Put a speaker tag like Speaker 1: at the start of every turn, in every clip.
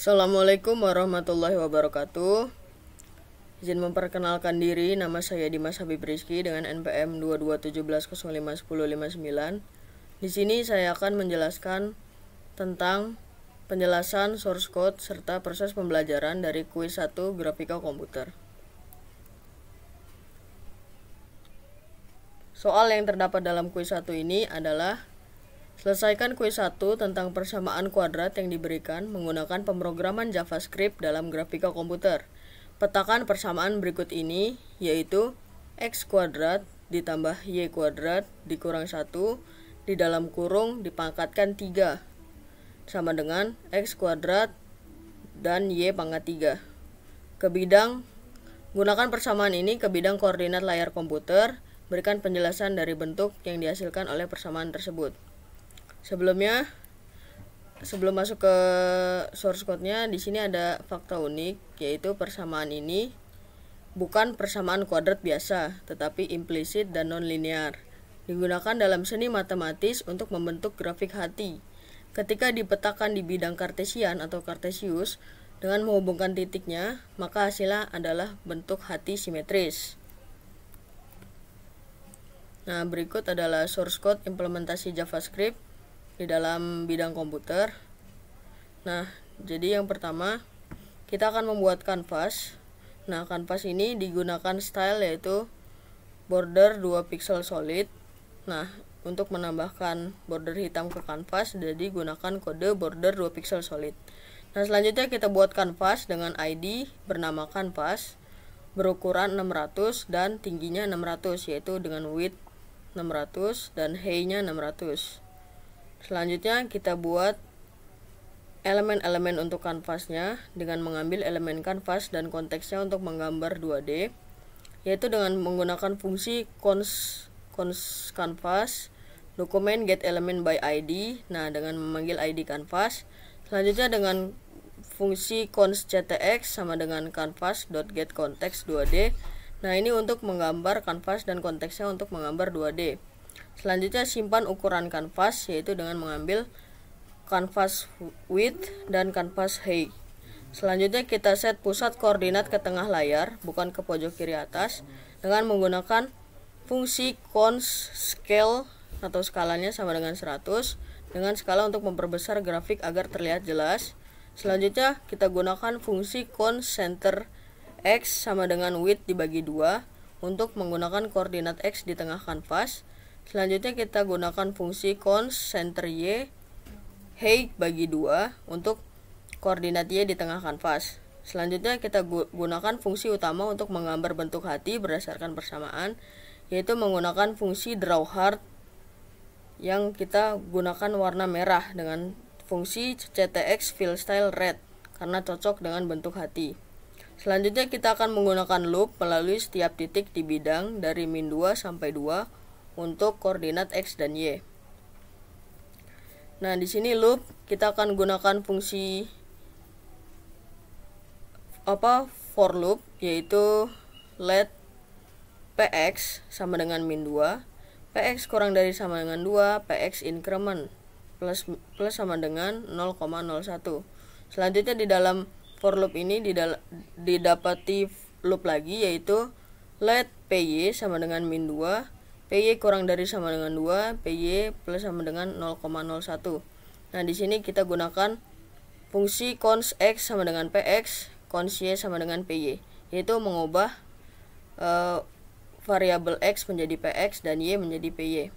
Speaker 1: Assalamualaikum warahmatullahi wabarakatuh. Izin memperkenalkan diri, nama saya Dimas Habib Rizky dengan NPM 2217051059. Di sini saya akan menjelaskan tentang penjelasan source code serta proses pembelajaran dari kuis 1 grafika komputer. Soal yang terdapat dalam kuis 1 ini adalah: selesaikan kuis 1 tentang persamaan kuadrat yang diberikan menggunakan pemrograman JavaScript dalam grafika komputer. Petakan persamaan berikut ini, yaitu x kuadrat ditambah y kuadrat dikurang 1 di dalam kurung dipangkatkan 3 sama dengan x kuadrat dan y pangkat 3. Gunakan persamaan ini ke bidang koordinat layar komputer. Berikan penjelasan dari bentuk yang dihasilkan oleh persamaan tersebut. Sebelum masuk ke source code-nya, di sini ada fakta unik, yaitu persamaan ini bukan persamaan kuadrat biasa, tetapi implisit dan non-linear. Digunakan dalam seni matematis untuk membentuk grafik hati. Ketika dipetakan di bidang kartesian atau kartesius dengan menghubungkan titiknya, maka hasilnya adalah bentuk hati simetris. Nah, berikut adalah source code implementasi JavaScript di dalam bidang komputer. Nah, jadi yang pertama kita akan membuat kanvas. Nah, kanvas ini digunakan style yaitu border 2 pixel solid. Nah, untuk menambahkan border hitam ke kanvas, jadi gunakan kode border 2 pixel solid. Nah, selanjutnya kita buat kanvas dengan ID bernama kanvas berukuran 600 dan tingginya 600, yaitu dengan width 600 dan height-nya 600. Selanjutnya kita buat elemen-elemen untuk kanvasnya dengan mengambil elemen kanvas dan konteksnya untuk menggambar 2D, yaitu dengan menggunakan fungsi cons canvas, dokumen get element by ID. Nah, dengan memanggil ID kanvas. Selanjutnya dengan fungsi cons ctx sama dengan canvas.getContext 2D. Nah, ini untuk menggambar kanvas dan konteksnya untuk menggambar 2D. Selanjutnya simpan ukuran kanvas, yaitu dengan mengambil kanvas width dan kanvas height. Selanjutnya kita set pusat koordinat ke tengah layar, bukan ke pojok kiri atas, dengan menggunakan fungsi cons scale atau skalanya sama dengan 100, dengan skala untuk memperbesar grafik agar terlihat jelas. Selanjutnya kita gunakan fungsi cons center x sama dengan width dibagi 2 untuk menggunakan koordinat x di tengah kanvas. Selanjutnya kita gunakan fungsi cons center y height bagi 2 untuk koordinat y di tengah kanvas. Selanjutnya kita gunakan fungsi utama untuk menggambar bentuk hati berdasarkan persamaan, yaitu menggunakan fungsi draw heart yang kita gunakan warna merah dengan fungsi ctx fill style red karena cocok dengan bentuk hati. Selanjutnya kita akan menggunakan loop melalui setiap titik di bidang dari min 2 sampai 2 untuk koordinat x dan y. Nah, di sini loop kita akan gunakan fungsi for loop, yaitu let px sama dengan min 2, px kurang dari sama dengan 2, px increment plus sama dengan 0,01. Selanjutnya di dalam for loop ini didapati loop lagi, yaitu let py sama dengan min 2, py kurang dari sama dengan 2, py plus sama dengan 0,01. Nah, di sini kita gunakan fungsi cons x sama dengan px, cons y sama dengan py, yaitu mengubah variabel x menjadi px dan y menjadi py.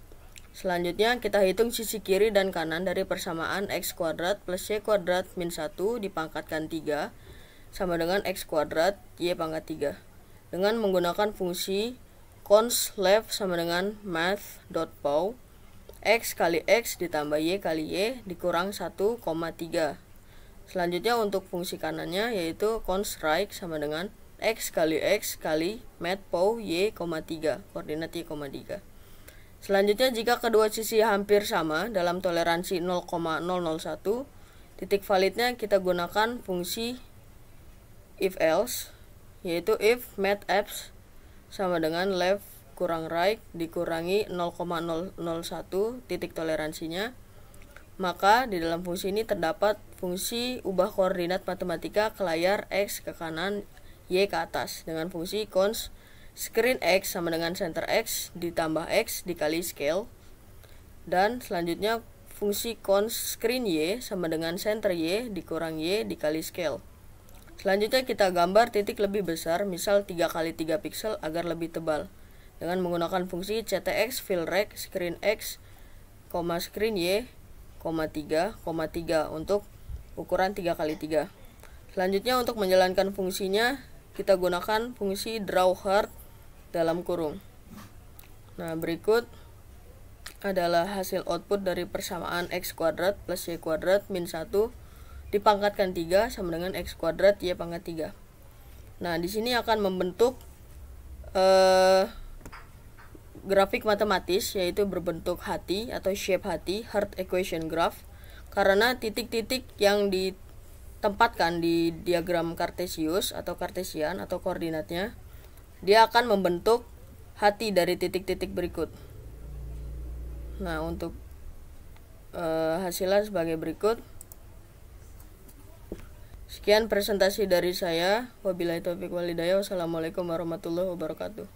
Speaker 1: Selanjutnya kita hitung sisi kiri dan kanan dari persamaan x kuadrat plus y kuadrat min 1 dipangkatkan 3 sama dengan x kuadrat y pangkat 3 dengan menggunakan fungsi cons left sama dengan math.pow x kali x ditambah y kali y dikurang 1,3. Selanjutnya untuk fungsi kanannya, yaitu cons right sama dengan x kali math.pow y, 3 koordinat y, 3. Selanjutnya jika kedua sisi hampir sama dalam toleransi 0,001, titik validnya kita gunakan fungsi if else, yaitu if math_apps sama dengan left kurang right dikurangi 0,001 titik toleransinya Maka di dalam fungsi ini terdapat fungsi ubah koordinat matematika ke layar X ke kanan, Y ke atas dengan fungsi cons screen X sama dengan center X ditambah X dikali scale. Dan selanjutnya fungsi cons screen Y sama dengan center Y dikurang Y dikali scale. Selanjutnya kita gambar titik lebih besar, misal 3 x 3 pixel agar lebih tebal, dengan menggunakan fungsi ctx fill rect screen X, screen Y, 3, untuk ukuran 3 x 3. Selanjutnya untuk menjalankan fungsinya, kita gunakan fungsi draw hard dalam kurung. Nah, berikut adalah hasil output dari persamaan x kuadrat plus y kuadrat min 1 dipangkatkan 3 sama dengan x kuadrat y pangkat 3. Nah, di sini akan membentuk grafik matematis, yaitu berbentuk hati atau shape hati, heart equation graph, karena titik-titik yang ditempatkan di diagram kartesius atau kartesian atau koordinatnya, dia akan membentuk hati dari titik-titik berikut. Nah, untuk hasilnya sebagai berikut. Sekian presentasi dari saya. Wabillahi taufiq wal hidayah. Wassalamualaikum warahmatullahi wabarakatuh.